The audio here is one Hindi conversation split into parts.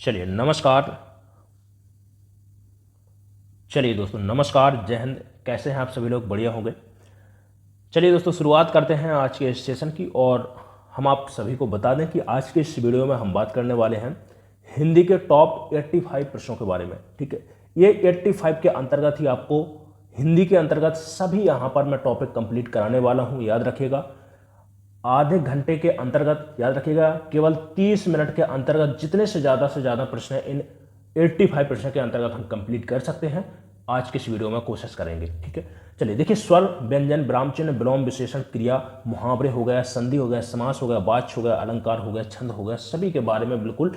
चलिए नमस्कार। चलिए दोस्तों नमस्कार, जय हिंद। कैसे हैं आप सभी लोग? बढ़िया होंगे। चलिए दोस्तों शुरुआत करते हैं आज के इस सेशन की। और हम आप सभी को बता दें कि आज के इस वीडियो में हम बात करने वाले हैं हिंदी के टॉप 85 प्रश्नों के बारे में। ठीक है, ये 85 के अंतर्गत ही आपको हिंदी के अंतर्गत सभी यहाँ पर मैं टॉपिक कंप्लीट कराने वाला हूँ। याद रखिएगा, आधे घंटे के अंतर्गत, याद रखिएगा केवल 30 मिनट के अंतर्गत जितने से ज़्यादा प्रश्न इन 85 प्रश्न के अंतर्गत हम कंप्लीट कर सकते हैं, आज के इस वीडियो में कोशिश करेंगे। ठीक है, चलिए देखिए, स्वर, व्यंजन, विराम चिन्ह, विलोम, विशेषण, क्रिया, मुहावरे हो गया, संधि हो गया, समास हो गया, वाच्य हो गया, अलंकार हो गया, छंद हो गया, सभी के बारे में बिल्कुल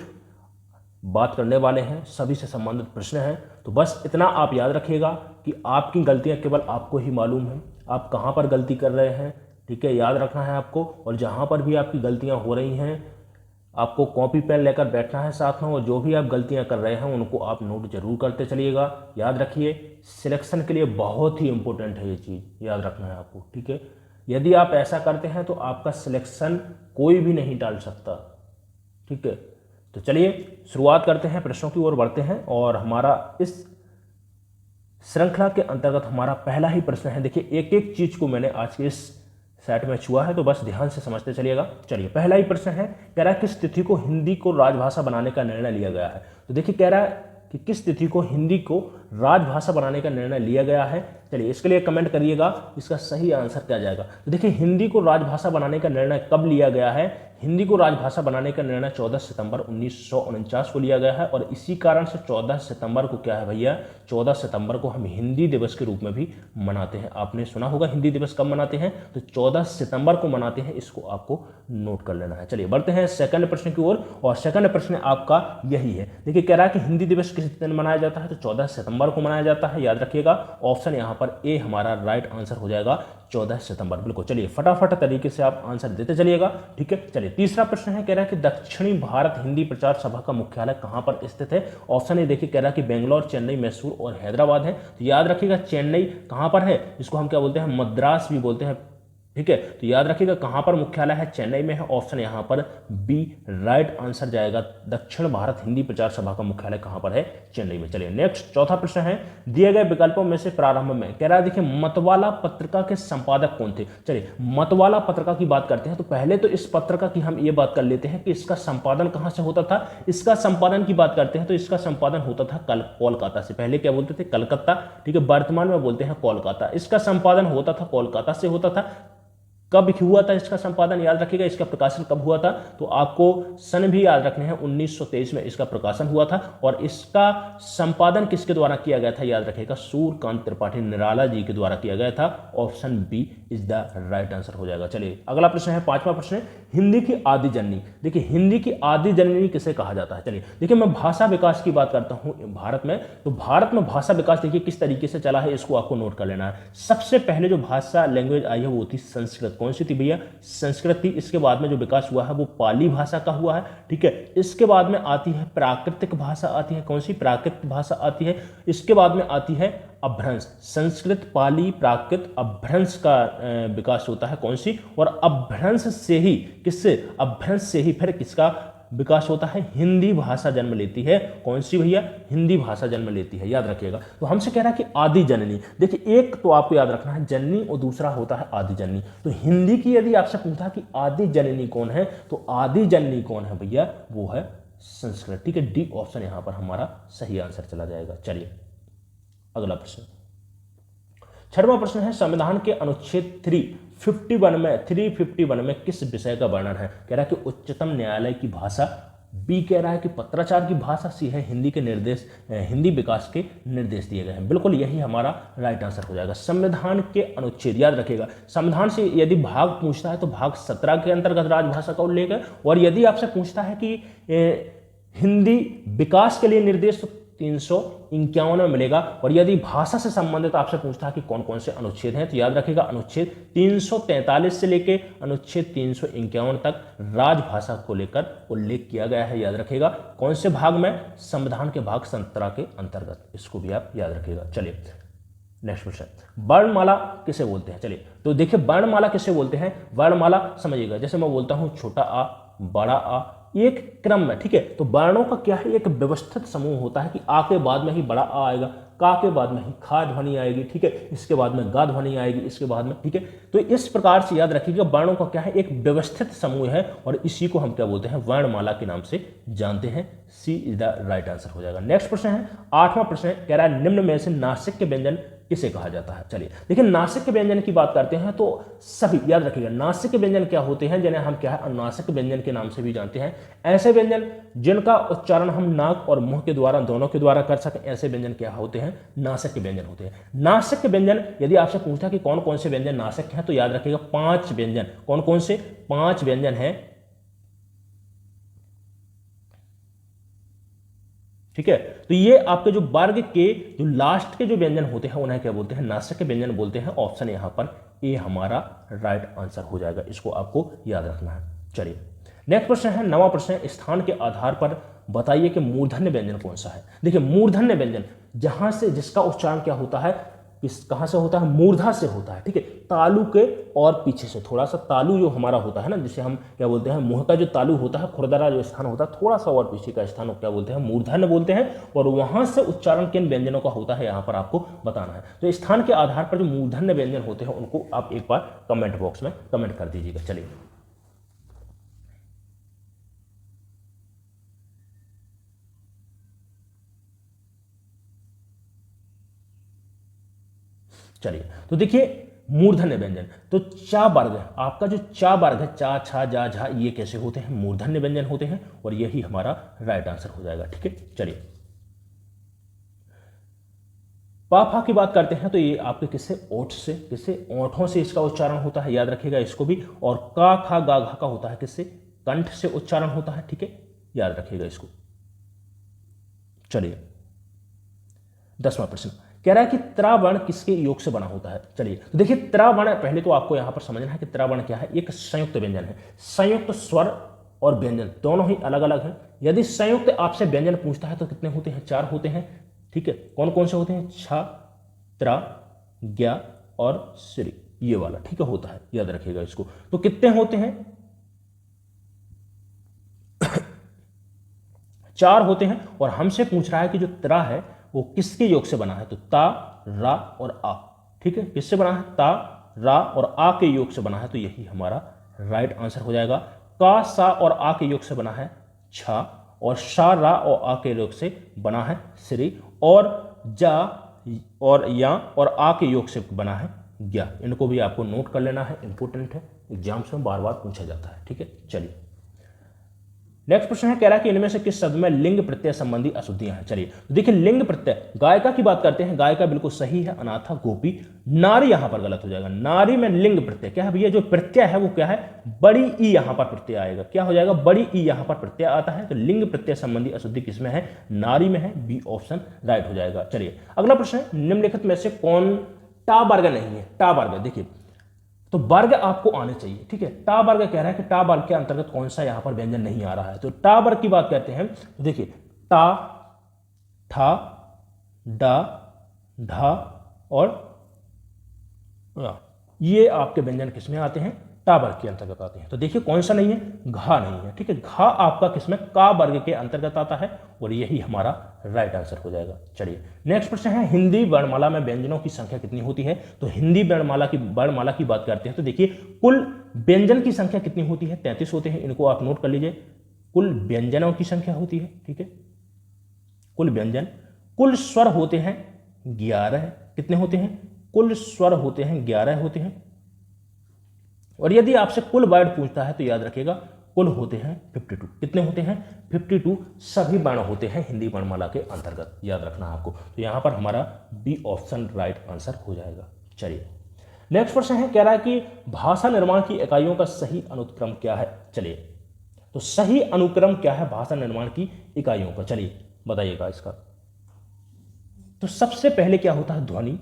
बात करने वाले हैं। सभी से संबंधित प्रश्न हैं। तो बस इतना आप याद रखिएगा कि आपकी गलतियां केवल आपको ही मालूम है, आप कहां पर गलती कर रहे हैं। ठीक है, याद रखना है आपको। और जहां पर भी आपकी गलतियां हो रही हैं, आपको कॉपी पेन लेकर बैठना है साथ में, और जो भी आप गलतियां कर रहे हैं उनको आप नोट जरूर करते चलिएगा। याद रखिए, सिलेक्शन के लिए बहुत ही इंपॉर्टेंट है ये चीज़, याद रखना है आपको। ठीक है, यदि आप ऐसा करते हैं तो आपका सिलेक्शन कोई भी नहीं टाल सकता। ठीक है, तो चलिए शुरुआत करते हैं, प्रश्नों की ओर बढ़ते हैं। और हमारा इस श्रृंखला के अंतर्गत हमारा पहला ही प्रश्न है। देखिए, एक एक चीज को मैंने आज के इस सेट में छुआ है, तो बस ध्यान से समझते चलिएगा। चलिए, पहला ही प्रश्न है, कह रहा है किस तिथि को हिंदी को राजभाषा बनाने का निर्णय लिया गया है। तो देखिए, कह रहा है कि किस तिथि को हिंदी को राजभाषा बनाने का निर्णय लिया गया है। चलिए इसके लिए कमेंट करिएगा, इसका सही आंसर क्या जाएगा। तो देखिए, हिंदी को राजभाषा बनाने का निर्णय कब लिया गया है। हिंदी को राजभाषा बनाने का निर्णय 14 सितंबर 1949 को लिया गया है। और इसी कारण से 14 सितंबर को क्या है भैया, 14 सितंबर को हम हिंदी दिवस के रूप में भी मनाते हैं। आपने सुना होगा हिंदी दिवस कब मनाते हैं, तो 14 सितंबर को मनाते हैं। इसको आपको नोट कर लेना है। चलिए बढ़ते हैं सेकंड प्रश्न की ओर। और सेकंड प्रश्न आपका यही है। देखिए, कह रहा है कि हिंदी दिवस किस दिन मनाया जाता है, तो 14 सितंबर को मनाया जाता है। याद रखिएगा, ऑप्शन यहाँ पर ए हमारा राइट आंसर हो जाएगा, 14 सितंबर। बिल्कुल, चलिए फटाफट तरीके से आप आंसर देते चलिएगा। ठीक है, चलिए तीसरा प्रश्न है, कह रहा है कि दक्षिणी भारत हिंदी प्रचार सभा का मुख्यालय कहां पर स्थित है। ऑप्शन ए देखिए, कह रहा है कि बेंगलोर, चेन्नई, मैसूर और हैदराबाद है। तो याद रखिएगा, चेन्नई कहां पर है, इसको हम क्या बोलते हैं, मद्रास भी बोलते हैं। ठीक है, तो याद रखिएगा कहां पर मुख्यालय है, चेन्नई में है। ऑप्शन यहां पर बी राइट आंसर जाएगा, दक्षिण भारत हिंदी प्रचार सभा का मुख्यालय कहां पर है, चेन्नई में। चलिए नेक्स्ट चौथा प्रश्न है, दिए गए विकल्पों में से प्रारंभ में, कह रहा है देखिए मतवाला पत्रिका के संपादक कौन थे। चलिए मतवाला पत्रिका की बात करते हैं, तो पहले तो इस पत्रिका की हम ये बात कर लेते हैं कि इसका संपादन कहां से होता था। इसका संपादन की बात करते हैं तो इसका संपादन होता था कोलकाता से। पहले क्या बोलते थे, कलकत्ता। ठीक है, वर्तमान में बोलते हैं कोलकाता। इसका संपादन होता था कोलकाता से होता था। कब हुआ था इसका संपादन, याद रखिएगा। इसका प्रकाशन कब हुआ था, तो आपको सन भी याद रखने हैं, 1923 में इसका प्रकाशन हुआ था। और इसका संपादन किसके द्वारा किया गया था, याद रखिएगा, सूर्यकांत त्रिपाठी निराला जी के द्वारा किया गया था। Option B is the right answer हो जाएगा। चलिए अगला प्रश्न है, पांचवा प्रश्न है, हिंदी की आदि जननी। देखिए, हिंदी की आदि जननी किसे कहा जाता है। चलिए देखिए, मैं भाषा विकास की बात करता हूं भारत में। तो भारत में भाषा विकास देखिए किस तरीके से चला है, इसको आपको नोट कर लेना है। सबसे पहले जो भाषा लैंग्वेज आई है वो थी संस्कृत। कौन सी थी भैया, संस्कृत थी। इसके बाद में जो विकास हुआ है वो पाली भाषा का हुआ है। ठीक है, इसके बाद में आती है प्राकृतिक भाषा आती है। कौन सी, प्राकृतिक भाषा आती है। इसके बाद में आती है अपभ्रंश। संस्कृत, पाली, प्राकृत, अपभ्रंश का विकास होता है। कौन सी, और अपभ्रंश से ही, किससे, अपभ्रंश से ही फिर किसका विकास होता है, हिंदी भाषा जन्म लेती है। कौन सी भैया, हिंदी भाषा जन्म लेती है। याद रखिएगा, तो हमसे कह रहा है कि आदि जननी। देखिए, एक तो आपको याद रखना है जननी और दूसरा होता है आदि जननी। तो हिंदी की यदि आपसे पूछा कि आदि जननी कौन है, तो आदि जननी कौन है भैया, वो है संस्कृत। ठीक है, डी ऑप्शन यहां पर हमारा सही आंसर चला जाएगा। चलिए अगला प्रश्न, छठवां प्रश्न है, संविधान के अनुच्छेद 351 में किस विषय का वर्णन है। कह रहा है कि उच्चतम न्यायालय की भाषा। बी कह रहा है कि पत्राचार की भाषा। सी है हिंदी के निर्देश, हिंदी विकास के निर्देश दिए गए हैं। बिल्कुल यही हमारा राइट आंसर हो जाएगा। संविधान के अनुच्छेद, याद रखिएगा, संविधान से यदि भाग पूछता है तो भाग 17 के अंतर्गत राजभाषा का उल्लेख है। और यदि आपसे पूछता है कि हिंदी विकास के लिए निर्देश, 351 में मिलेगा। और यदि भाषा से संबंधित आपसे पूछता है कि कौन कौन से अनुच्छेद हैं, तो याद रखिएगा अनुच्छेद 343 से लेके अनुच्छेद 351 तक राजभाषा को लेकर उल्लेख किया गया है। याद रखिएगा कौन से भाग में, संविधान के भाग 17 के अंतर्गत। इसको भी आप याद रखिएगा। चलिए नेक्स्ट क्वेश्चन, वर्णमाला किसे बोलते हैं। चलिए तो देखिए, वर्णमाला किसे बोलते हैं। वर्णमाला समझिएगा, जैसे मैं बोलता हूं छोटा आ, बड़ा आ, एक क्रम में, ठीक है। तो वर्णों का क्या है, एक व्यवस्थित समूह होता है कि आ के बाद में ही बड़ा आ आएगा, का के बाद में ही खा ध्वनि आएगी, ठीक है, इसके बाद में गा ध्वनि आएगी, इसके बाद में, ठीक है। तो इस प्रकार से याद रखिएगा वर्णों का क्या है, एक व्यवस्थित समूह है और इसी को हम क्या बोलते हैं, वर्णमाला के नाम से जानते हैं। सी इज द राइट आंसर हो जाएगा। नेक्स्ट प्रश्न है 8वां प्रश्न, कह रहा है निम्न में से नासिक के व्यंजन किसे कहा जाता है। चलिए देखिए, नासिक के व्यंजन की बात करते हैं तो सभी याद रखिएगा, नासिक के व्यंजन क्या होते हैं, जिन्हें हम क्या है अनुनासिक व्यंजन के नाम से भी जानते हैं। ऐसे व्यंजन जिनका उच्चारण हम नाक और मुंह के द्वारा, दोनों के द्वारा कर सकें, ऐसे व्यंजन क्या होते हैं, नासिक के व्यंजन होते हैं। नासिक के व्यंजन यदि आपसे पूछता है कि कौन कौन से व्यंजन नासिक हैं, तो याद रखिएगा 5 व्यंजन। कौन कौन से 5 व्यंजन हैं, ठीक है। तो ये आपके जो वर्ग के जो लास्ट के जो व्यंजन होते हैं उन्हें क्या बोलते हैं, नासिक के व्यंजन बोलते हैं। ऑप्शन यहां पर ए हमारा राइट आंसर हो जाएगा, इसको आपको याद रखना है। चलिए नेक्स्ट प्रश्न है 9वां प्रश्न, स्थान के आधार पर बताइए कि मूर्धन्य व्यंजन कौन सा है। देखिए मूर्धन्य व्यंजन जहां से जिसका उच्चारण क्या होता है, कहां से होता है, मूर्धा से होता है, ठीक है। तालु के और पीछे से थोड़ा सा, तालु जो हमारा होता है ना, जिसे हम क्या बोलते हैं, मुंह का जो तालु होता है, खुरदरा जो स्थान होता है, थोड़ा सा और पीछे का स्थान क्या बोलते हैं, मूर्धन्य बोलते हैं। और वहां से उच्चारण किन व्यंजनों का होता है यहां पर आपको बताना है। तो स्थान के आधार पर जो मूर्धन्य व्यंजन होते हैं उनको आप एक बार कमेंट बॉक्स में कमेंट कर दीजिएगा। चलिए चलिए तो देखिए मूर्धन्य व्यंजन, तो चा वर्ग, आपका जो चा वर्ग है, चा छा जा झा, ये कैसे होते हैं, मूर्धन्य व्यंजन होते हैं और यही हमारा राइट आंसर हो जाएगा, ठीक है। चलिए पाफा की बात करते हैं तो ये आपके किससे, ओठ से, किससे, ओठों से इसका उच्चारण होता है, याद रखिएगा इसको भी। और का खा गा घा का होता है किससे, कंठ से उच्चारण होता है, ठीक है, याद रखिएगा इसको। चलिए 10वां प्रश्न कह रहा है कि त्रावर्ण किसके योग से बना होता है। चलिए तो देखिए त्रावर्ण, पहले तो आपको यहां पर समझना है कि त्रावर्ण क्या है, एक संयुक्त व्यंजन है। संयुक्त स्वर और व्यंजन दोनों ही अलग अलग हैं। यदि संयुक्त आपसे व्यंजन पूछता है तो कितने होते हैं, 4 होते हैं, ठीक है। कौन कौन से होते हैं, छ, त्रा, ज्ञा और श्री, ये वाला, ठीक है, होता है, याद रखिएगा इसको। तो कितने होते हैं, 4 होते हैं। और हमसे पूछ रहा है कि जो त्रा है वो किसके योग से बना है, तो ता, रा और आ, ठीक है, किससे बना है, ता, रा और आ के योग से बना है, तो यही हमारा राइट आंसर हो जाएगा। का, सा और आ के योग से बना है छा, और शा, रा और आ के योग से बना है श्री, और जा और या और आ के योग से बना है ज्ञा। इनको भी आपको नोट कर लेना है, इंपॉर्टेंट है, एग्जाम्स में बार बार पूछा जाता है, ठीक है। चलिए नेक्स्ट प्रश्न है, कह रहा है कि इनमें से किस शब्द में लिंग प्रत्यय संबंधी अशुद्धियां हैं। चलिए तो देखिए लिंग प्रत्यय, गायिका की बात करते हैं, गायिका बिल्कुल सही है, अनाथा, गोपी। नारी यहां पर गलत हो जाएगा, नारी में लिंग प्रत्यय क्या है भैया, जो प्रत्यय है वो क्या है, बड़ी ई यहां पर प्रत्यय आएगा, क्या हो जाएगा, बड़ी ई यहां पर प्रत्यय आता है। तो लिंग प्रत्यय संबंधी अशुद्धि किसमें है, नारी में है, बी ऑप्शन राइट हो जाएगा। चलिए अगला प्रश्न है, निम्नलिखित में से कौन टा वर्ग नहीं है। टा वर्ग, देखिए तो वर्ग आपको आने चाहिए, ठीक है। टा वर्ग कह रहा है कि टा वर्ग के अंतर्गत कौन सा यहां पर व्यंजन नहीं आ रहा है। तो टा वर्ग की बात करते हैं तो देखिए टा, ठा, डा, ढा और ये आपके व्यंजन किसमें आते हैं, टा वर्ग के अंतर्गत आते हैं। तो देखिए कौन सा नहीं है, घा नहीं है, ठीक है। घा आपका किसमें, का वर्ग के अंतर्गत आता है और यही हमारा राइट आंसर हो जाएगा। चलिए नेक्स्ट प्रश्न है, हिंदी वर्णमाला में व्यंजनों की संख्या कितनी होती है। तो हिंदी वर्णमाला की बात करते हैं तो देखिए कुल व्यंजन की संख्या कितनी होती है, 33 होते हैं। इनको आप नोट कर लीजिए, कुल व्यंजनों की संख्या होती है, ठीक है, कुल व्यंजन। कुल स्वर होते हैं 11, कितने होते हैं, कुल स्वर होते हैं 11 होते हैं। और यदि आपसे कुल वर्ड पूछता है तो याद रखिएगा कुल होते हैं 52, कितने होते हैं, 52 सभी वर्ण होते हैं हिंदी वर्णमाला के अंतर्गत, याद रखना आपको। तो यहां पर हमारा बी ऑप्शन राइट आंसर हो जाएगा। चलिए नेक्स्ट प्रश्न है, कह रहा है कि भाषा निर्माण की इकाइयों का सही अनुक्रम क्या है। चलिए तो सही अनुक्रम क्या है भाषा निर्माण की इकाइयों का, चलिए बताइएगा इसका। तो सबसे पहले क्या होता है, ध्वनि,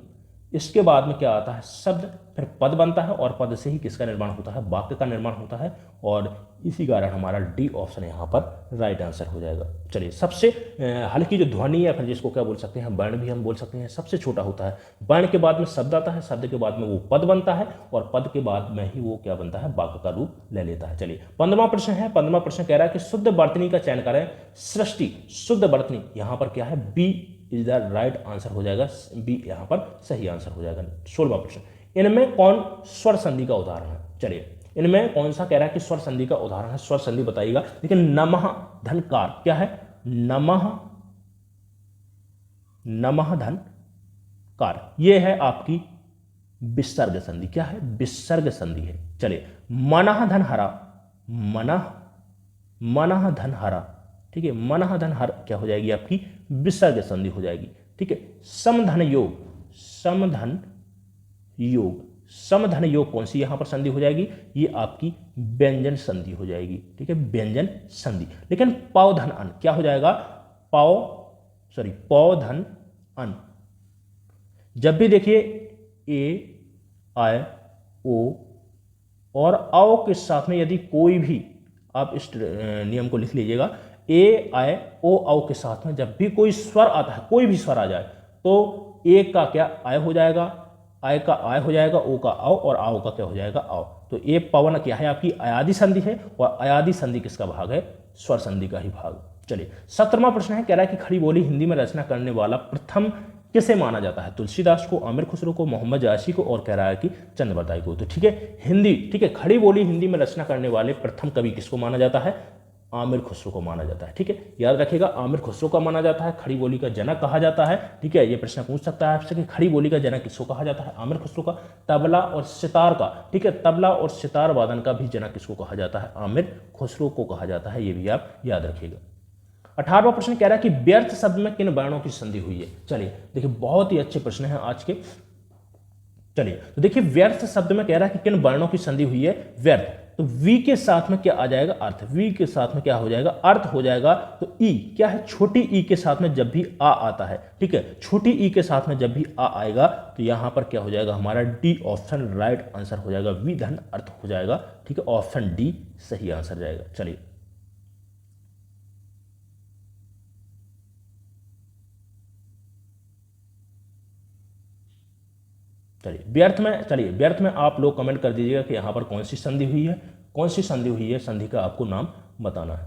इसके बाद में क्या आता है, शब्द, फिर पद बनता है और पद से ही किसका निर्माण होता है, वाक्य का निर्माण होता है। और इसी कारण हमारा डी ऑप्शन यहाँ पर राइट आंसर हो जाएगा। चलिए, सबसे हल्की जो ध्वनि या फिर जिसको क्या बोल सकते हैं, वर्ण भी हम बोल सकते हैं, सबसे छोटा होता है। वर्ण के बाद में शब्द आता है, शब्द के बाद में वो पद बनता है और पद के बाद में ही वो क्या बनता है, वाक्य का रूप ले लेता है। चलिए, 15वां प्रश्न है। 15वां प्रश्न कह रहा है कि शुद्ध वर्तनी का चयन करें। सृष्टि शुद्ध वर्तनी, यहाँ पर क्या है, B is the right answer हो जाएगा, बी यहाँ पर सही आंसर हो जाएगा। 16वां प्रश्न, इनमें कौन स्वर संधि का उदाहरण है। चलिए, इनमें कौन सा कह रहा है कि स्वर संधि का उदाहरण है, स्वर संधि बताइएगा। लेकिन नमः धनकार क्या है, नमः, नमः धन कार, ये है आपकी विसर्ग संधि। क्या है, विसर्ग संधि है। चलिए, मनः धन हरा, मनः, मनः धन हरा, ठीक है, मनः धन हर क्या हो जाएगी, आपकी विसर्ग संधि हो जाएगी। ठीक है, समधन योग, समधन योग, समधन योग कौन सी यहां पर संधि हो जाएगी, ये आपकी व्यंजन संधि हो जाएगी। ठीक है, व्यंजन संधि। लेकिन पौधन अन क्या हो जाएगा, पौधन अन, जब भी देखिए ए आय ओ और आओ के साथ में यदि कोई भी, आप इस नियम को लिख लीजिएगा, ए आय ओ आओ के साथ में जब भी कोई स्वर आता है, कोई भी स्वर आ जाए, तो ए का क्या आय हो जाएगा, आय का आय हो जाएगा, ओ का आओ और आओ का क्या हो जाएगा, आओ। तो ए पवन क्या है, आपकी अयादि संधि है और अयादि संधि किसका भाग है, स्वर संधि का ही भाग। चलिए, 17वां प्रश्न है, कह रहा है कि खड़ी बोली हिंदी में रचना करने वाला प्रथम किसे माना जाता है, तुलसीदास को, आमिर खुसरो को, मोहम्मद जायसी को, और कह रहा है कि चंद्रबरदाई को। तो ठीक है, हिंदी, ठीक है, खड़ी बोली हिंदी में रचना करने वाले प्रथम कवि किसको माना जाता है, आमिर खुसरो को माना जाता है। ठीक है, याद रखिएगा, आमिर खुसरो का माना जाता है, खड़ी बोली का जनक कहा जाता है। ठीक है, ये प्रश्न पूछ सकता है आपसे कि खड़ी बोली का जनक किसको कहा जाता है, आमिर खुसरो का। तबला और सितार का, ठीक है, तबला और सितार वादन का भी जनक किसको कहा जाता है, आमिर खुसरो को कहा जाता है, ये भी आप याद रखिएगा। 18वां प्रश्न कह रहा है कि व्यर्थ शब्द में किन वर्णों की संधि हुई है। चलिए, देखिए, बहुत ही अच्छे प्रश्न हैं आज के। चलिए, तो देखिए, व्यर्थ शब्द में कह रहा है कि किन वर्णों की संधि हुई है, व्यर्थ, तो वी के साथ में क्या आ जाएगा, अर्थ, वी के साथ में क्या हो जाएगा, अर्थ हो जाएगा। तो ई क्या है, छोटी ई के साथ में जब भी आ आता है, ठीक है, छोटी ई के साथ में जब भी आ आएगा तो यहां पर क्या हो जाएगा, हमारा डी ऑप्शन राइट आंसर हो जाएगा, वी धन अर्थ हो जाएगा। ठीक है, ऑप्शन डी सही आंसर जाएगा। चलिए, व्यर्थ में, चलिए, व्यर्थ में आप लोग कमेंट कर दीजिएगा कि यहां पर कौन सी संधि हुई है, कौन सी संधि हुई है, संधि का आपको नाम बताना है।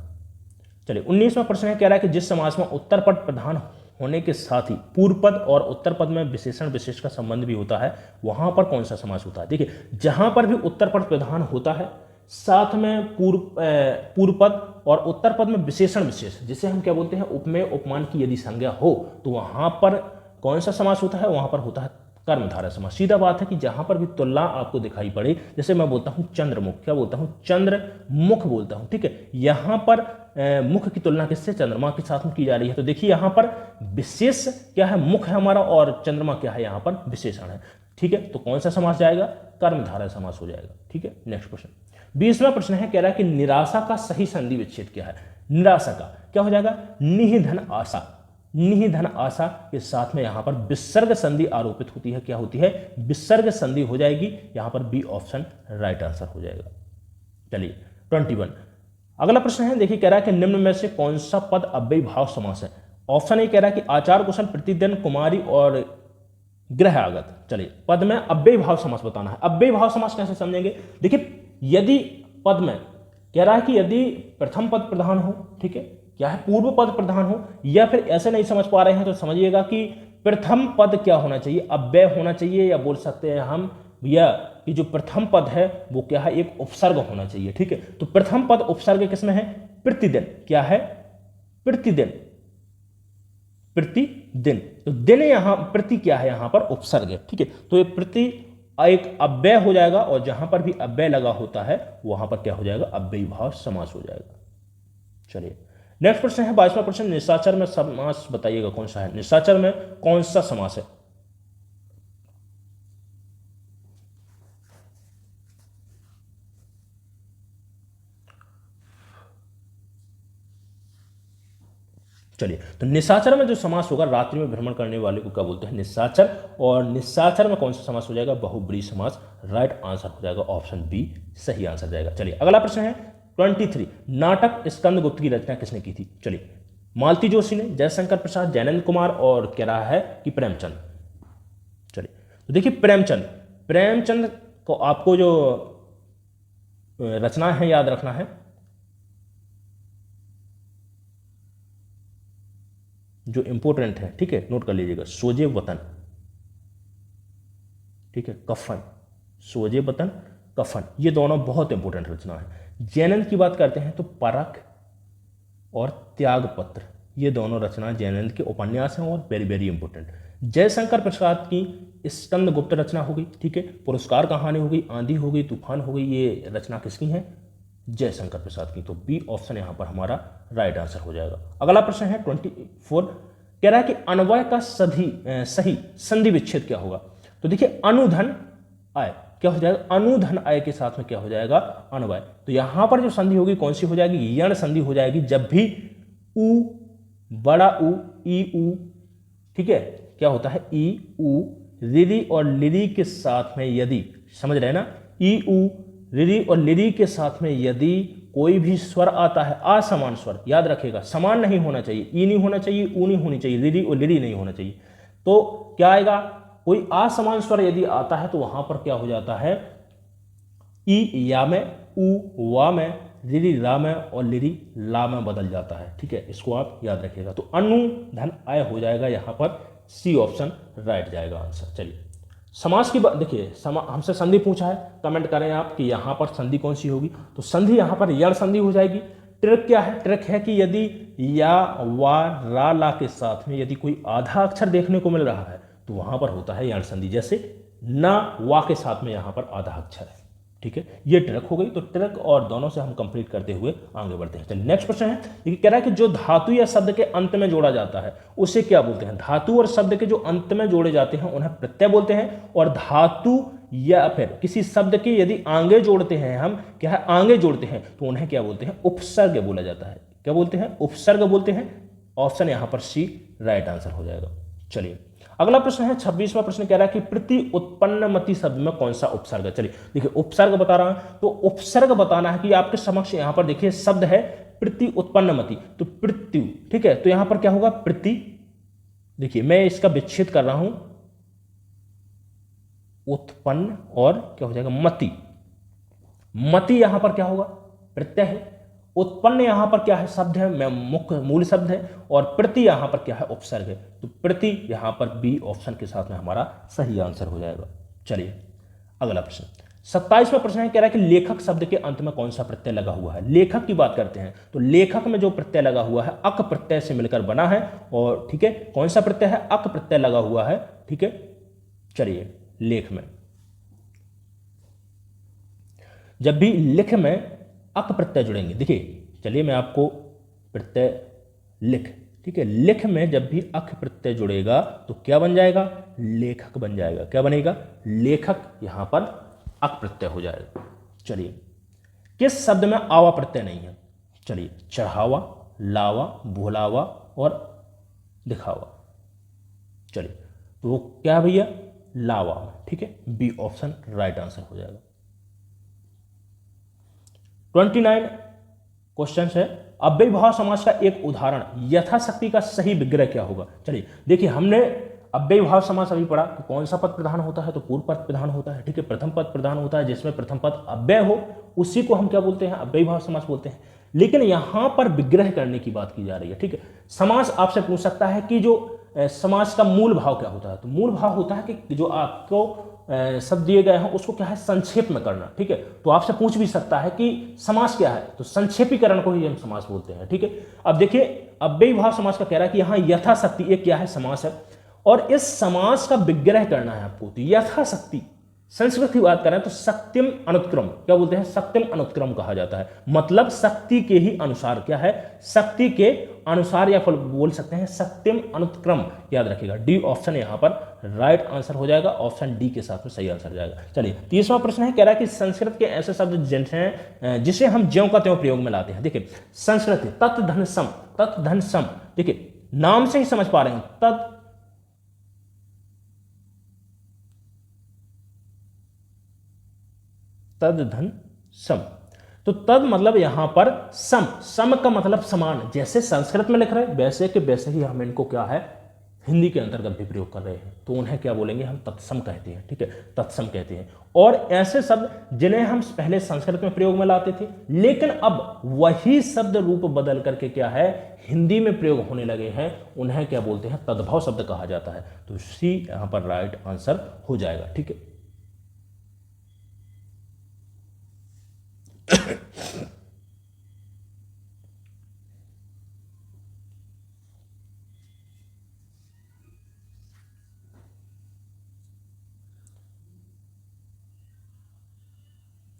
चलिए, 19वां प्रश्न है, कह रहा है कि जिस समास में उत्तर पद प्रधान होने के साथ ही पूर्व पद और उत्तर पद में विशेषण विशेष का संबंध भी होता है, वहां पर कौन सा समास होता है। देखिए, जहां पर भी उत्तर पद प्रधान होता है, साथ में पूर्व पद और उत्तर पद में विशेषण विशेष, जिसे हम क्या बोलते हैं, उपमेय उपमान की यदि संज्ञा हो, तो वहां पर कौन सा समास होता है, वहां पर होता है कर्मधारय समास। सीधा बात है कि जहां पर भी तुलना आपको दिखाई पड़े, जैसे मैं बोलता हूं चंद्रमुख, क्या बोलता हूं, चंद्रमुख बोलता हूं, ठीक है, यहां पर मुख की तुलना किससे, चंद्रमा के साथ में की जा रही है। तो देखिए, यहां पर विशेष क्या है, मुख है हमारा, और चंद्रमा क्या है, यहां पर विशेषण है। ठीक है, तो कौन सा समास जाएगा, कर्मधारय समास हो जाएगा। ठीक है, नेक्स्ट क्वेश्चन, 20वां प्रश्न है, कह रहा है कि निराशा का सही संधि विच्छेद क्या है। निराशा का क्या हो जाएगा, निधन आशा, निधन आशा के साथ में यहां पर विसर्ग संधि आरोपित होती है, क्या होती है, विसर्ग संधि हो जाएगी, यहां पर बी ऑप्शन राइट आंसर हो जाएगा। चलिए, 21, अगला प्रश्न है, देखिए, कह रहा है कि निम्न में से कौन सा पद अव्ययी भाव समास है। ऑप्शन ए कह रहा है कि आचार कुशल, प्रतिदिन, कुमारी और ग्रह आगत। चलिए, पद में अव्ययी भाव समास बताना है। अव्ययी भाव समास कैसे समझेंगे, देखिए, यदि पद में कह रहा है कि यदि प्रथम पद प्रधान हो, ठीक है, क्या है, पूर्व पद प्रधान हो, या फिर ऐसे नहीं समझ पा रहे हैं तो समझिएगा कि प्रथम पद क्या होना चाहिए, अव्यय होना चाहिए, या बोल सकते हैं हम भैया कि जो प्रथम पद है वो क्या है, एक उपसर्ग होना चाहिए। ठीक है, तो प्रथम पद उपसर्ग किसमें है, प्रतिदिन, क्या है, प्रतिदिन, प्रतिदिन, तो दिन यहां प्रति क्या है, यहां पर उपसर्ग है। ठीक है, तो ये प्रति एक अव्यय हो जाएगा, और जहां पर भी अव्यय लगा होता है वहां पर क्या हो जाएगा, अव्ययी भाव समास हो जाएगा। चलिए, नेक्स्ट प्रश्न है, 22वां प्रश्न, निशाचर में समास बताइएगा कौन सा है, निशाचर में कौन सा समास है। चलिए, तो निशाचर में जो समास होगा, रात्रि में भ्रमण करने वाले को क्या बोलते हैं? निशाचर। और निशाचर में कौन सा समास हो जाएगा? बहुब्रीहि समास। राइट आंसर हो जाएगा ऑप्शन बी, सही आंसर जाएगा। चलिए, अगला प्रश्न है 23, नाटक स्कंदगुप्त की रचना किसने की थी? चलिए, मालती जोशी ने, जयशंकर प्रसाद, जैनेन्द्र कुमार और कह रहा है कि प्रेमचंद। चलिए, तो देखिए प्रेमचंद को आपको जो रचना है याद रखना है, जो इंपॉर्टेंट है, ठीक है, नोट कर लीजिएगा। सोजे वतन, ठीक है, कफन, सोजे वतन, कफन, ये दोनों बहुत इंपॉर्टेंट रचना है। जैनेन्द्र की बात करते हैं तो परख और त्यागपत्र, ये दोनों रचना जैनेन्द्र के उपन्यास हैं और very very important. Jaishankar Prasad की स्कंदगुप्त रचना हो गई, ठीक है, पुरस्कार कहानी हो गई, आंधी हो गई, तूफान हो गई, ये रचना किसकी है? जयशंकर प्रसाद की। तो बी ऑप्शन यहां पर हमारा राइट आंसर हो जाएगा। अगला प्रश्न है 24, कह रहा है कि अन्वय का सही संधि विच्छेद क्या होगा? तो देखिए, अनुधन आय क्या हो जाएगा? अनुधन आय के साथ में क्या हो जाएगा? अन्वय। तो यहां पर जो संधि होगी कौन सी हो जाएगी? यण संधि हो जाएगी। जब भी उ, बड़ा उ, ई उ, ठीक है, क्या होता है? ई उ, रिरी और लिरी के साथ में यदि, समझ रहे हैं ना, ई उ, रिरी और लिरी के साथ में यदि कोई भी स्वर आता है, असमान स्वर, याद रखिएगा, समान नहीं होना चाहिए, ई नहीं होना चाहिए, ऊ नहीं होनी चाहिए, रिरी और लिरी नहीं होना चाहिए, तो क्या आएगा? कोई असमान स्वर यदि आता है तो वहां पर क्या हो जाता है? ई या में, ऊ वा में, रिरी रा में और लिरी ला में बदल जाता है, ठीक है, इसको आप याद रखिएगा। तो अनुधन आय हो जाएगा यहां पर, सी ऑप्शन राइट जाएगा आंसर। चलिए, समास की बात देखिए, हमसे संधि पूछा है, कमेंट करें आप कि यहां पर संधि कौन सी होगी। तो संधि यहां पर यण संधि हो जाएगी। ट्रिक क्या है? ट्रिक है कि यदि या, वा, रा, ला के साथ में यदि कोई आधा अक्षर देखने को मिल रहा है तो वहां पर होता है यण संधि। जैसे ना, वा के साथ में यहां पर आधा अक्षर है, ठीक है, ये ट्रिक हो गई। तो ट्रिक और दोनों से हम कंप्लीट करते हुए आगे बढ़ते हैं। चलिए, नेक्स्ट प्रश्न है, ये कह रहा है कि जो धातु या शब्द के अंत में जोड़ा जाता है उसे क्या बोलते हैं? धातु और शब्द के जो अंत में जोड़े जाते हैं उन्हें प्रत्यय बोलते हैं। और धातु या फिर किसी शब्द के यदि आगे जोड़ते हैं, हम क्या है, आगे जोड़ते हैं, तो उन्हें क्या बोलते हैं? उपसर्ग बोला जाता है। क्या बोलते हैं? उपसर्ग बोलते हैं। ऑप्शन यहां पर सी राइट आंसर हो जाएगा। चलिए, अगला प्रश्न है 26वां प्रश्न, कह रहा है कि प्रति उत्पन्नमति शब्द में कौन सा उपसर्ग है? चलिए, देखिए, उपसर्ग बता रहा है, तो उपसर्ग बताना है कि आपके समक्ष यहां पर देखिए शब्द है प्रति उत्पन्नमति, तो पृत्यु, ठीक है, तो यहां पर क्या होगा? प्रति, देखिए मैं इसका विच्छेद कर रहा हूं, उत्पन्न और क्या हो जाएगा? मति। मति यहां पर क्या होगा? प्रत्यय है। उत्पन्न यहां पर क्या है? शब्द है, मैं मुख्य मूल शब्द है। और प्रति यहां पर क्या है? उपसर्ग है। तो प्रति यहां पर बी ऑप्शन के साथ में हमारा सही आंसर हो जाएगा। चलिए, अगला प्रश्न 27वां प्रश्न है, कह रहा है कि लेखक शब्द के अंत में कौन सा प्रत्यय लगा हुआ है? लेखक की बात करते हैं तो लेखक में जो प्रत्यय लगा हुआ है अक प्रत्यय से मिलकर बना है। और ठीक है, कौन सा प्रत्यय है? अक प्रत्यय लगा हुआ है, ठीक है। चलिए, लेख में जब भी लिख में अक प्रत्यय जुड़ेंगे, देखिए चलिए मैं आपको प्रत्यय लिख, ठीक है, लिख में जब भी अक प्रत्यय जुड़ेगा तो क्या बन जाएगा? लेखक बन जाएगा। क्या बनेगा? लेखक। यहां पर अक प्रत्यय हो जाएगा। चलिए, किस शब्द में आवा प्रत्यय नहीं है? चलिए, चढ़ावा, लावा, भुलावा और दिखावा। चलिए, तो क्या है भैया? लावा में, ठीक है, बी ऑप्शन राइट आंसर हो जाएगा। 29 क्वेश्चन है, अव्ययीभाव समास का एक उदाहरण यथाशक्ति का सही विग्रह क्या होगा? चलिए देखिए, हमने अव्ययीभाव समास अभी पढ़ा कि कौन सा पद प्रधान होता है, तो पूर्व पद प्रधान होता है, ठीक है, प्रथम पद प्रधान होता है, जिसमें प्रथम पद अव्यय हो उसी को हम क्या बोलते हैं? अव्ययीभाव समास बोलते हैं। लेकिन यहां पर विग्रह करने की बात की जा रही है, ठीक है। समास आपसे पूछ सकता है कि जो समास का मूल भाव क्या होता है, तो मूल भाव होता है कि जो आपको शब्द दिए गए हैं उसको क्या है? संक्षेप में करना, ठीक है। तो आपसे पूछ भी सकता है कि समास क्या है, तो संक्षेपीकरण को ही हम समास बोलते हैं, ठीक है। अब देखिए, अव्ययीभाव समास का कह रहा है कि यहां यथाशक्ति एक क्या है? समास है, और इस समास का विग्रह करना है आपको। तो यथाशक्ति, संस्कृत की बात करें तो सत्यम अनुत्क्रम, क्या बोलते हैं? सत्यम अनुत्क्रम कहा जाता है, मतलब शक्ति के ही अनुसार, क्या है? शक्ति के अनुसार, या बोल सकते हैं सत्यम अनुत्क्रम। याद रखिएगा, डी ऑप्शन यहां पर राइट आंसर हो जाएगा। ऑप्शन डी के साथ में सही आंसर जाएगा। चलिए, 30वां प्रश्न है, कह रहा है कि संस्कृत के ऐसे शब्द जिसे हम ज्यों का त्यों प्रयोग में लाते हैं। देखिए, संस्कृत तत् धन सम, तत् धन सम, देखिए नाम से ही समझ पा रहे हैं, तद धन सम। तो तद मतलब यहां पर सम, सम का मतलब समान, जैसे संस्कृत में लिख रहे हैं वैसे के वैसे ही हम इनको क्या है हिंदी के अंतर्गत भी प्रयोग कर रहे हैं, तो उन्हें क्या बोलेंगे हम तत्सम कहते हैं, ठीक है, तत्सम कहते हैं। और ऐसे शब्द जिन्हें हम पहले संस्कृत में प्रयोग में लाते थे, लेकिन अब वही शब्द रूप बदल करके क्या है हिंदी में प्रयोग होने लगे हैं, उन्हें क्या बोलते हैं तद्भव शब्द कहा जाता है। तो सी यहां पर राइट आंसर हो जाएगा, ठीक है।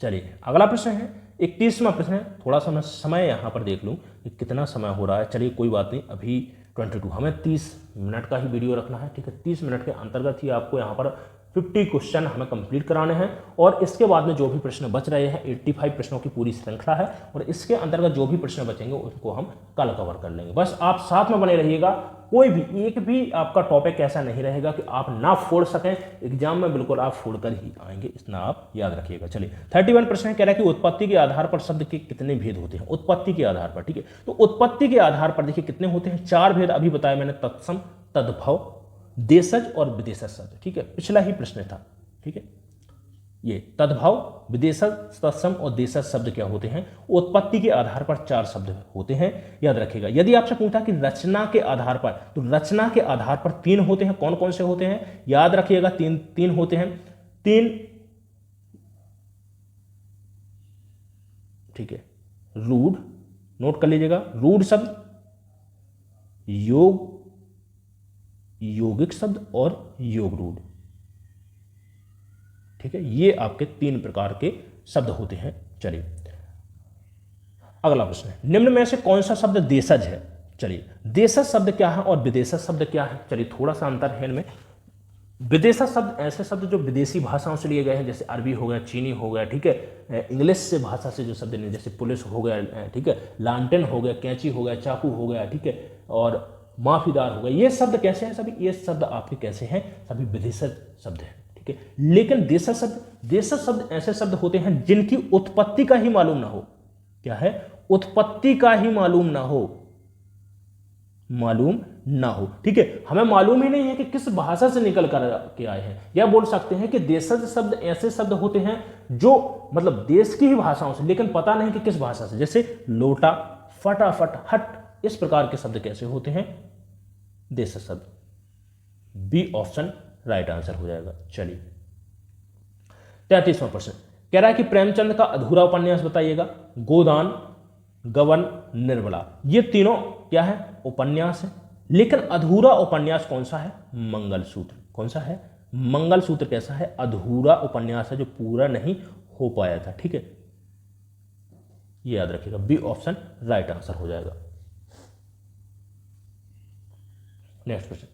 चलिए अगला प्रश्न है 31वां प्रश्न है। थोड़ा सा मैं समय यहाँ पर देख लूँ कि कितना समय हो रहा है। चलिए कोई बात नहीं, अभी 22 हमें 30 मिनट का ही वीडियो रखना है, ठीक है। 30 मिनट के अंतर्गत ही आपको यहाँ पर 50 क्वेश्चन हमें कंप्लीट कराने हैं, और इसके बाद में जो भी प्रश्न बच रहे हैं 85 प्रश्नों की पूरी श्रृंखला है, और इसके अंतर्गत जो भी प्रश्न बचेंगे उसको हम कल कवर कर लेंगे। बस आप साथ में बने रहिएगा, कोई भी एक भी आपका टॉपिक ऐसा नहीं रहेगा कि आप ना फोड़ सकें, एग्जाम में बिल्कुल आप फोड़ कर ही आएंगे, इतना आप याद रखिएगा। चलिए 31 प्रश्न कह रहा है कि उत्पत्ति के आधार पर शब्द के कितने भेद होते हैं। उत्पत्ति के आधार पर, ठीक है, तो उत्पत्ति के आधार पर देखिए कितने होते हैं, 4 भेद अभी बताया मैंने, तत्सम, तद्भव, देशज और विदेशज शब्द, ठीक है, पिछला ही प्रश्न था, ठीक है। ये तद्भव, विदेशज, तत्सम और देशज शब्द क्या होते हैं, उत्पत्ति के आधार पर 4 शब्द होते हैं, याद रखिएगा। यदि आपसे पूछा कि रचना के आधार पर, तो रचना के आधार पर 3 होते हैं। कौन कौन से होते हैं, याद रखिएगा, 3 होते हैं, 3, ठीक है। रूढ़, नोट कर लीजिएगा, रूढ़ शब्द, योग, यौगिक शब्द और योग रूढ़, ठीक है। ये आपके 3 प्रकार के शब्द होते हैं। चलिए अगला प्रश्न है, निम्न में से कौन सा शब्द देशज है। चलिए देशज शब्द क्या है और विदेशज शब्द क्या है। चलिए थोड़ा सा अंतर है इनमें। विदेशज शब्द ऐसे शब्द जो विदेशी भाषाओं से लिए गए हैं, जैसे अरबी हो गया, चीनी हो गया, ठीक है, इंग्लिश से भाषा से जो शब्द नहीं, जैसे पुलिस हो गया, ठीक है, लालटेन हो गया, कैंची हो गया, चाकू हो गया, ठीक है, और माफीदार हो गया। ये शब्द कैसे हैं सभी, ये शब्द आपके कैसे हैं, सभी विदेशज शब्द हैं, ठीक है। लेकिन देशज शब्द ऐसे शब्द होते हैं जिनकी उत्पत्ति का ही मालूम ना हो। क्या है, उत्पत्ति का ही मालूम ना हो, ठीक है। हमें मालूम ही नहीं है कि किस भाषा से निकल कर के आए हैं। या बोल सकते हैं कि देशज शब्द ऐसे शब्द होते हैं जो मतलब देश की ही भाषाओं से, लेकिन पता नहीं कि किस भाषा से, जैसे लोटा, फटाफट, हट, इस प्रकार के शब्द कैसे होते हैं, देशज शब्द। बी ऑप्शन राइट आंसर हो जाएगा। चलिए 33वां प्रश्न कह रहा है कि प्रेमचंद का अधूरा उपन्यास बताइएगा। गोदान, गबन, निर्मला, ये तीनों क्या है, उपन्यास है। लेकिन अधूरा उपन्यास कौन सा है, मंगलसूत्र। कौन सा है, मंगलसूत्र कैसा है, अधूरा उपन्यास है जो पूरा नहीं हो पाया था, ठीक है। ये याद रखिएगा, बी ऑप्शन राइट आंसर हो जाएगा। नेक्स्ट प्रश्न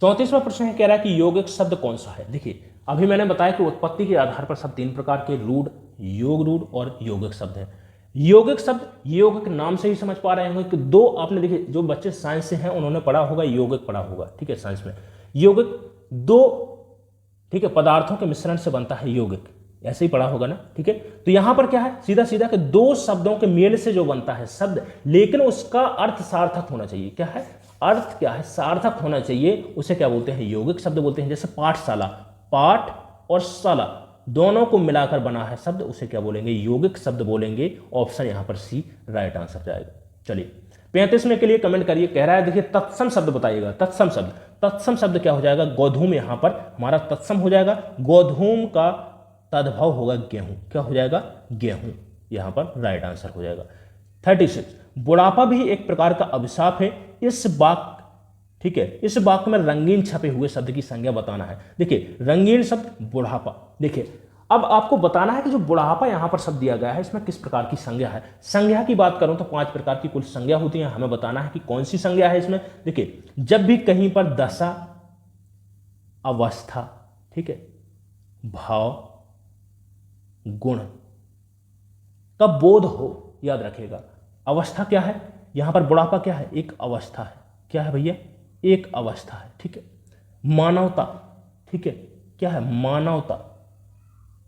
34वां प्रश्न है, कह रहा है कि यौगिक शब्द कौन सा है। देखिए अभी मैंने बताया कि उत्पत्ति के आधार पर सब 3 प्रकार के रूढ़, योग रूढ़ और यौगिक शब्द हैं। यौगिक शब्द, यौगिक नाम से ही समझ पा रहे होंगे कि 2 आपने देखिए, जो बच्चे साइंस से हैं उन्होंने पढ़ा होगा, यौगिक पढ़ा होगा, ठीक है, साइंस में। यौगिक 2, ठीक है, पदार्थों के मिश्रण से बनता है यौगिक, ऐसे ही पढ़ा होगा ना, ठीक है। तो यहां पर क्या है, सीधा सीधा कि 2 शब्दों के मेल से जो बनता है शब्द, लेकिन उसका अर्थ सार्थक होना चाहिए। क्या है, अर्थ क्या है, सार्थक होना चाहिए, उसे क्या बोलते हैं, यौगिक शब्द बोलते हैं। जैसे पाठशाला, पाठ और शाला दोनों को मिलाकर बना है शब्द, उसे क्या बोलेंगे, यौगिक शब्द बोलेंगे। ऑप्शन यहां पर सी राइट आंसर जाएगा। चलिए 35वें के लिए कमेंट करिए। कह रहा है देखिए तत्सम शब्द बताइएगा। तत्सम शब्द, तत्सम शब्द क्या हो जाएगा, गोधूम, यहां पर हमारा तत्सम हो जाएगा। गोधूम का तद्भव होगा गेहूं, क्या हो जाएगा, गेहूं, यहां पर राइट आंसर हो जाएगा। 36 बुढ़ापा भी एक प्रकार का अभिशाप है। इस वाक्य, ठीक है, इस वाक्य में रंगीन छपे हुए शब्द की संज्ञा बताना है। देखिए रंगीन शब्द बुढ़ापा, देखिए अब आपको बताना है कि जो बुढ़ापा यहां पर शब्द दिया गया है इसमें किस प्रकार की संज्ञा है। संज्ञा की बात करूं तो 5 प्रकार की कुल संज्ञा होती है, हमें बताना है कि कौन सी संज्ञा है इसमें। देखिए जब भी कहीं पर दशा, अवस्था, ठीक है, भाव, गुण का बोध हो, याद रखिएगा। अवस्था क्या है, यहां पर बुढ़ापा क्या है, एक अवस्था है, क्या है भैया, एक अवस्था है, ठीक है। मानवता, ठीक है, क्या है, मानवता,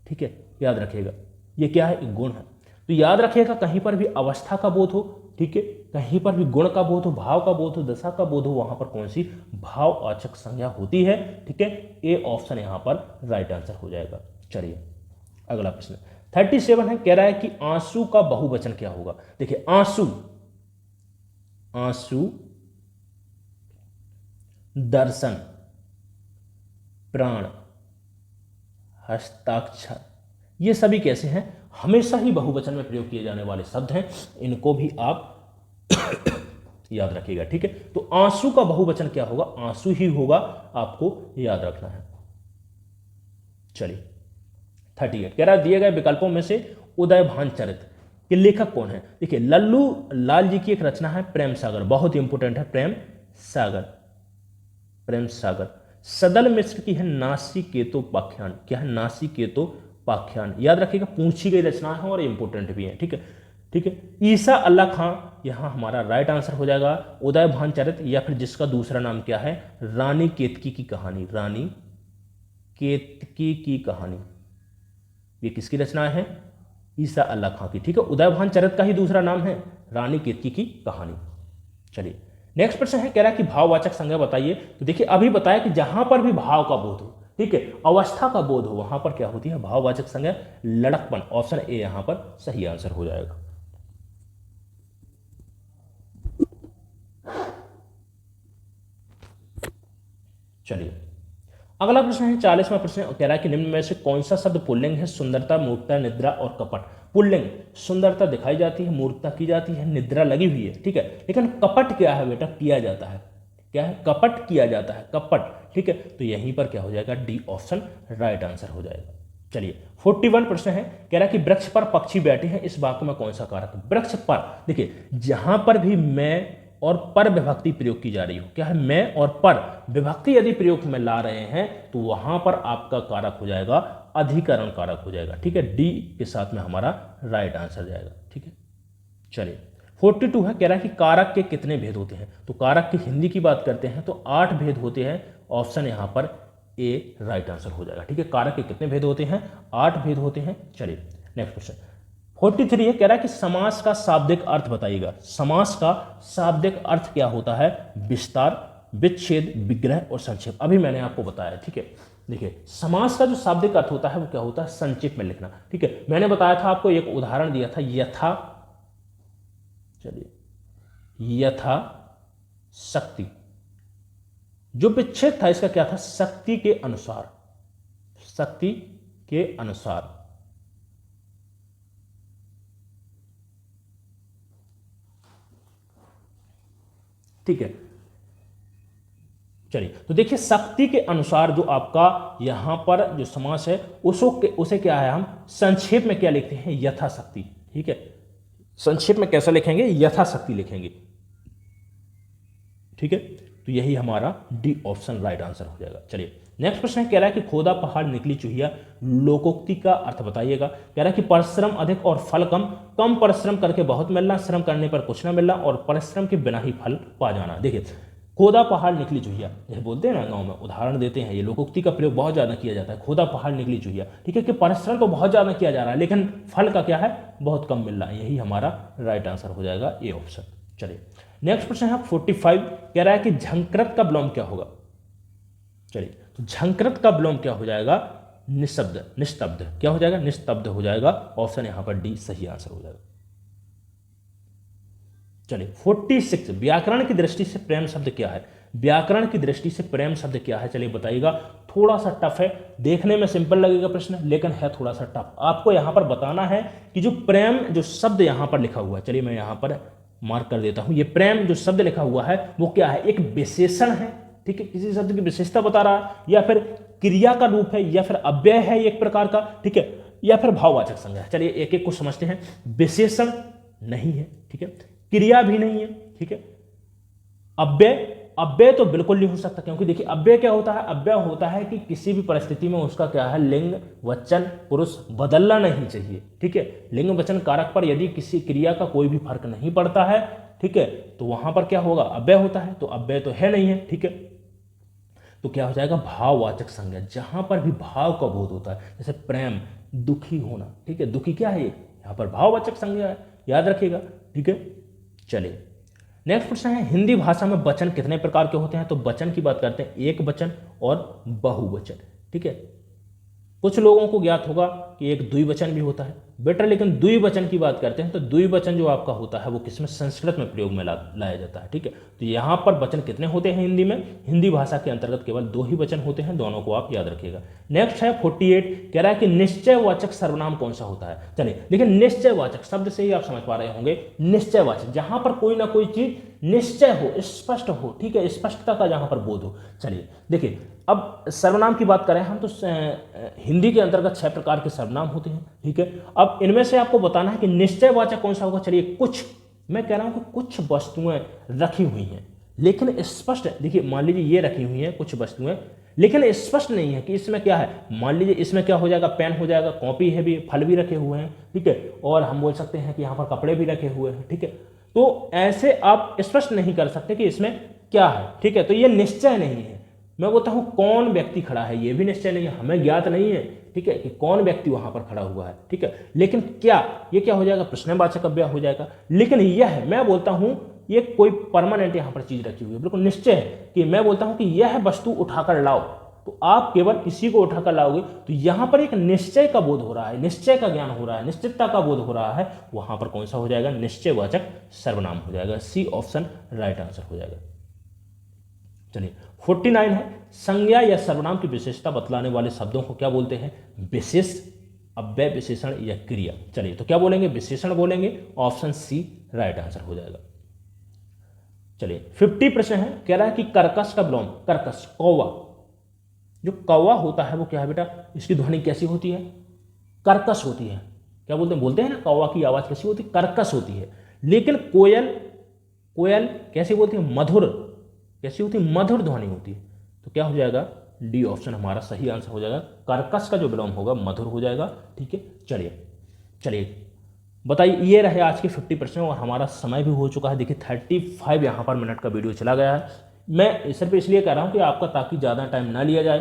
ठीक है, याद रखिएगा ये क्या है, एक गुण है। तो याद रखिएगा कहीं पर भी अवस्था का बोध हो, ठीक है, कहीं पर भी गुण का बोध हो, भाव का बोध हो, दशा का बोध हो, वहां पर कौन सी भाववाचक संज्ञा होती है, ठीक है। ए ऑप्शन यहां पर राइट आंसर हो जाएगा। चलिए अगला प्रश्न 37 है, कह रहा है कि आंसू का बहुवचन क्या होगा। देखिए आंसू, आंसू, दर्शन, प्राण, हस्ताक्षर, ये सभी कैसे हैं, हमेशा ही बहुवचन में प्रयोग किए जाने वाले शब्द हैं, इनको भी आप याद रखिएगा, ठीक है। तो आंसू का बहुवचन क्या होगा, आंसू ही होगा, आपको याद रखना है। चलिए 38 कह रहा है दिए गए विकल्पों में से उदयभान चरित्र के लेखक कौन है। देखिए लल्लू लाल जी की एक रचना है प्रेम सागर, बहुत ही इंपोर्टेंट है प्रेम सागर, प्रेम सागर। सदल मिश्र की है नासिकेतोपाख्यान, क्या है, नासिकेतोपाख्यान, याद रखिएगा पूछी गई रचना है और इंपोर्टेंट भी है, ठीक है, ठीक है। ईसा अल्लाह खां यहां हमारा राइट आंसर हो जाएगा। उदयभान चरित्र या फिर जिसका दूसरा नाम क्या है, रानी केतकी की कहानी, रानी केतकी की कहानी, ये किसकी रचना है, ईसा अल्लाह खां की, ठीक है। उदयभान चरित्र का ही दूसरा नाम है रानी केतकी की कहानी। चलिए नेक्स्ट प्रश्न है, कह रहा है कि भाववाचक संज्ञा बताइए। तो देखिए अभी बताया कि जहां पर भी भाव का बोध हो, ठीक है, अवस्था का बोध हो, वहां पर क्या होती है भाववाचक संज्ञा, लड़कपन। ऑप्शन ए यहां पर सही आंसर हो जाएगा। चलिए अगला प्रश्न है 40वां प्रश्न, कह रहा है कि निम्न में से कौन सा शब्द पुल्लिंग है। सुंदरता, मूर्खता, निद्रा और कपट। पुल्लिंग, सुंदरता दिखाई जाती है, मूर्खता की जाती है, निद्रा लगी हुई है, ठीक है। लेकिन कपट क्या है बेटा, किया जाता है, क्या है, कपट किया जाता है, कपट, ठीक है। तो यहीं पर क्या हो जाएगा, डी ऑप्शन राइट आंसर हो जाएगा। चलिए 41 प्रश्न है, कह रहा है कि वृक्ष पर पक्षी बैठे हैं, इस वाक्य में कौन सा कारक। वृक्ष पर, देखिए जहां पर भी मैं और पर विभक्ति प्रयोग की जा रही हो, क्या है, मैं और पर विभक्ति यदि प्रयोग में ला रहे हैं तो वहां पर आपका कारक हो जाएगा अधिकरण कारक हो जाएगा, ठीक है। डी के साथ में हमारा राइट आंसर जाएगा, ठीक है। चलिए 42 है, कह रहा है कि कारक के कितने भेद होते हैं। तो कारक की हिंदी की बात करते हैं तो 8 भेद होते हैं, ऑप्शन यहां पर ए राइट आंसर हो जाएगा, ठीक है। कारक के कितने भेद होते हैं, 8 भेद होते हैं। चलिए नेक्स्ट क्वेश्चन 43 है, कह रहा है कि समास का शाब्दिक अर्थ बताइएगा। समास का शाब्दिक अर्थ क्या होता है, विस्तार, विच्छेद, विग्रह और संक्षेप। अभी मैंने आपको बताया, ठीक है। देखिए समास का जो शाब्दिक अर्थ होता है वो क्या होता है, संक्षेप में लिखना, ठीक है। मैंने बताया था आपको, एक उदाहरण दिया था, यथा, चलिए यथा शक्ति, जो विच्छेद था इसका क्या था, शक्ति के अनुसार, शक्ति के अनुसार, ठीक है। चलिए तो देखिए शक्ति के अनुसार जो आपका यहां पर जो समास है उसे क्या है, हम संक्षेप में क्या लिखते हैं, यथाशक्ति, ठीक है। संक्षेप में कैसा लिखेंगे, यथाशक्ति लिखेंगे, ठीक है। तो यही हमारा डी ऑप्शन राइट आंसर हो जाएगा। चलिए नेक्स्ट प्रश्न है, कह रहा है कि खोदा पहाड़ निकली चूहिया, लोकोक्ति का अर्थ बताइएगा। कह रहा है कि परिश्रम अधिक और फल कम, कम परिश्रम करके बहुत मिलना, श्रम करने पर कुछ ना मिलना और परिश्रम के बिना ही फल पा जाना। देखिए खोदा पहाड़ निकली चूहिया, ये बोलते हैं ना गांव में, उदाहरण देते हैं, ये लोकोक्ति का प्रयोग बहुत ज्यादा किया जाता है, खोदा पहाड़ निकली चूहिया, ठीक है, कि परिश्रम तो बहुत ज्यादा किया जा रहा है लेकिन फल का क्या है, बहुत कम मिल रहा है। यही हमारा राइट आंसर हो जाएगा, ए ऑप्शन। चलिए नेक्स्ट प्रश्न है 45, कह रहा है कि झंकृत का विलोम क्या होगा। चलिए तो झंकृत का विलोम क्या हो जाएगा, निस्तब्ध, निस्तब्ध क्या हो जाएगा, निस्तब्ध हो जाएगा। ऑप्शन यहां पर डी सही आंसर हो जाएगा। चलिए 46, व्याकरण की दृष्टि से प्रेम शब्द क्या है। व्याकरण की दृष्टि से प्रेम शब्द क्या है, चलिए बताइएगा। थोड़ा सा टफ है, देखने में सिंपल लगेगा प्रश्न लेकिन है थोड़ा सा टफ। आपको यहां पर बताना है कि जो प्रेम जो शब्द यहां पर लिखा हुआ है, चलिए मैं यहां पर मार्क कर देता हूं, ये प्रेम जो शब्द लिखा हुआ है वो क्या है, एक विशेषण है, ठीक है, किसी शब्द की विशेषता बता रहा है, या फिर क्रिया का रूप है, या फिर अव्यय है एक प्रकार का, ठीक है, या फिर भाववाचक संज्ञा है। चलिए एक एक को समझते हैं। विशेषण नहीं है, ठीक है, क्रिया भी नहीं है, ठीक है, अव्यय, अव्यय तो बिल्कुल नहीं हो सकता, क्योंकि देखिए अव्यय क्या होता है, अव्यय होता है कि किसी भी परिस्थिति में उसका क्या है, लिंग वचन पुरुष बदलना नहीं चाहिए, ठीक है। लिंग वचन कारक पर यदि किसी क्रिया का कोई भी फर्क नहीं पड़ता है, ठीक है, तो वहां पर क्या होगा, अव्यय होता है, तो अव्यय तो है नहीं है, ठीक है, तो क्या हो जाएगा भाववाचक संज्ञा। जहां पर भी भाव का बोध होता है, जैसे प्रेम, दुखी होना, ठीक है, दुखी क्या है ये, यहां पर भाववाचक संज्ञा है, याद रखिएगा, ठीक है। चलिए नेक्स्ट प्रश्न है, हिंदी भाषा में वचन कितने प्रकार के होते हैं? तो वचन की बात करते हैं, एक वचन और बहुवचन, ठीक है। कुछ लोगों को ज्ञात होगा कि एक द्विवचन भी होता है बेटा, लेकिन द्विवचन की बात करते हैं तो द्विवचन जो आपका होता है वो किसमें, संस्कृत में प्रयोग में लाया जाता है, ठीक है। तो यहाँ पर वचन कितने होते हैं हिंदी में, हिंदी भाषा के अंतर्गत केवल 2 ही वचन होते हैं, दोनों को आप याद रखिएगा। नेक्स्ट है 48, कह रहा है कि निश्चयवाचक सर्वनाम कौन सा होता है? चलिए देखिए, निश्चयवाचक शब्द से ही आप समझ पा रहे होंगे, निश्चयवाचक जहां पर कोई ना कोई चीज निश्चय हो, स्पष्ट हो, ठीक है, स्पष्टता का जहां पर बोध हो। चलिए देखिए, अब सर्वनाम की बात करें हम तो हिंदी के अंतर्गत 6 प्रकार के सर्वनाम होते हैं, ठीक है। अब इनमें से आपको बताना है कि निश्चयवाचक कौन सा होगा। चलिए कुछ, मैं कह रहा हूं कि कुछ वस्तुएं रखी हुई हैं लेकिन स्पष्ट, देखिए मान लीजिए ये रखी हुई हैं कुछ वस्तुएं, लेकिन स्पष्ट नहीं है कि इसमें क्या है। मान लीजिए इसमें क्या हो जाएगा, पेन हो जाएगा, कॉपी है भी, फल भी रखे हुए हैं, ठीक है, और हम बोल सकते हैं कि यहाँ पर कपड़े भी रखे हुए हैं, ठीक है। तो ऐसे आप स्पष्ट नहीं कर सकते कि इसमें क्या है, ठीक है, तो ये निश्चय नहीं है। मैं बोलता हूं कौन व्यक्ति खड़ा है, ये भी निश्चय नहीं है, हमें ज्ञात नहीं है, ठीक है, कि कौन व्यक्ति वहां पर खड़ा हुआ है, ठीक है। लेकिन क्या ये क्या हो जाएगा, प्रश्नवाचक अव्यय हो जाएगा। लेकिन यह मैं बोलता हूं ये कोई परमानेंट यहां पर चीज रखी हुई है, बिल्कुल निश्चय है कि मैं बोलता हूं कि यह वस्तु उठाकर लाओ, तो आप केवल इसी को उठाकर लाओगे, तो यहां पर एक निश्चय का बोध हो रहा है, निश्चय का ज्ञान हो रहा है, निश्चितता का बोध हो रहा है, वहां पर कौन सा हो जाएगा, निश्चयवाचक सर्वनाम हो जाएगा। सी ऑप्शन राइट आंसर हो जाएगा। चलिए 49 है, संज्ञा या सर्वनाम की विशेषता बतलाने वाले शब्दों को क्या बोलते हैं? विशेष, अव्यय, विशेषण या क्रिया। चलिए तो क्या बोलेंगे, विशेषण बोलेंगे, ऑप्शन सी राइट आंसर हो जाएगा। चलिए 50 प्रश्न है, कह रहा है कि कर्कश का विलोम, कर्कश कौवा, जो कौवा होता है वो क्या है बेटा, इसकी ध्वनि कैसी होती है, कर्कश होती है। क्या बोलते हैं ना, कौवा की आवाज कैसी होती है, कर्कश होती है। लेकिन कोयल, कोयल कैसी बोलती है, मधुर, कैसी होती है, मधुर ध्वनि होती है। तो क्या हो जाएगा, डी ऑप्शन हमारा सही आंसर हो जाएगा, कर्कश का जो विलोम होगा मधुर हो जाएगा, ठीक है। चलिए बताइए, ये रहे आज के 50 प्रश्न और हमारा समय भी हो चुका है। देखिए 35 यहाँ पर मिनट का वीडियो चला गया है। मैं सिर्फ इसलिए कह रहा हूँ कि आपका, ताकि ज़्यादा टाइम ना लिया जाए,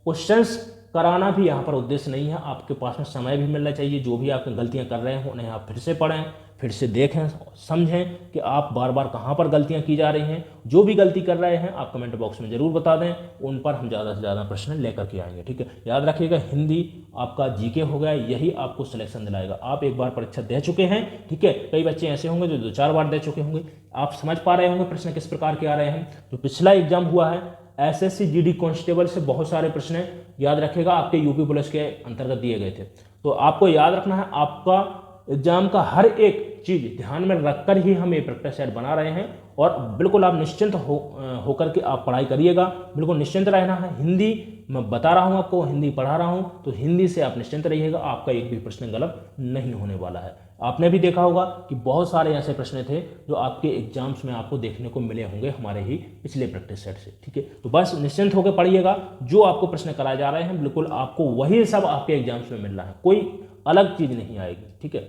क्वेश्चंस कराना भी यहाँ पर उद्देश्य नहीं है, आपके पास में समय भी मिलना चाहिए। जो भी आप गलतियाँ कर रहे हैं उन्हें आप फिर से पढ़ें, फिर से देखें, समझें कि आप बार बार कहाँ पर गलतियाँ की जा रही हैं। जो भी गलती कर रहे हैं आप कमेंट बॉक्स में ज़रूर बता दें, उन पर हम ज़्यादा से ज़्यादा प्रश्न लेकर के आएंगे, ठीक है। याद रखिएगा, हिंदी आपका जीके हो गया, यही आपको सिलेक्शन दिलाएगा। आप एक बार परीक्षा दे चुके हैं, ठीक है, कई बच्चे ऐसे होंगे जो 2-4 बार दे चुके होंगे, आप समझ पा रहे होंगे प्रश्न किस प्रकार के आ रहे हैं। तो पिछला एग्जाम हुआ है एसएससी जीडी कांस्टेबल से, बहुत सारे प्रश्न याद रखेगा आपके यूपी पुलिस के अंतर्गत दिए गए थे। तो आपको याद रखना है, आपका एग्जाम का हर एक चीज ध्यान में रखकर ही हम ये प्रैक्टिस सेट बना रहे हैं, और बिल्कुल आप निश्चिंत होकर के आप पढ़ाई करिएगा, बिल्कुल निश्चिंत रहना है। हिंदी मैं बता रहा हूँ आपको, हिंदी पढ़ा रहा हूँ, तो हिंदी से आप निश्चिंत रहिएगा, आपका एक भी प्रश्न गलत नहीं होने वाला है। आपने भी देखा होगा कि बहुत सारे ऐसे प्रश्न थे जो आपके एग्जाम्स में आपको देखने को मिले होंगे हमारे ही पिछले प्रैक्टिस सेट से, ठीक है। तो बस निश्चिंत होकर पढ़िएगा, जो आपको प्रश्न कराए जा रहे हैं बिल्कुल आपको वही सब आपके एग्जाम्स में मिल रहा है, कोई अलग चीज नहीं आएगी, ठीक है।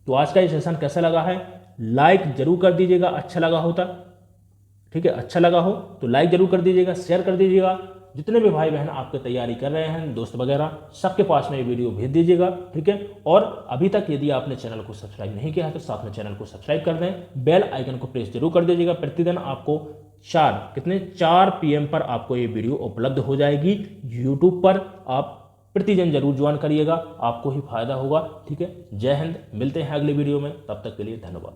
तो आज का ये सेशन कैसा लगा है, लाइक जरूर कर दीजिएगा, अच्छा लगा होता, ठीक है, अच्छा लगा हो तो लाइक जरूर कर दीजिएगा, शेयर कर दीजिएगा। जितने भी भाई बहन आपके तैयारी कर रहे हैं, दोस्त वगैरह, सबके पास में ये वीडियो भेज दीजिएगा, ठीक है। और अभी तक यदि आपने चैनल को सब्सक्राइब नहीं किया है तो साथ में चैनल को सब्सक्राइब कर दें, बेल आइकन को प्रेस जरूर कर दीजिएगा। प्रतिदिन आपको 4 PM पर आपको ये वीडियो उपलब्ध हो जाएगी यूट्यूब पर। आप प्रतिदिन जरूर ज्वाइन करिएगा, आपको ही फायदा होगा, ठीक है। जय हिंद, मिलते हैं अगले वीडियो में, तब तक के लिए धन्यवाद।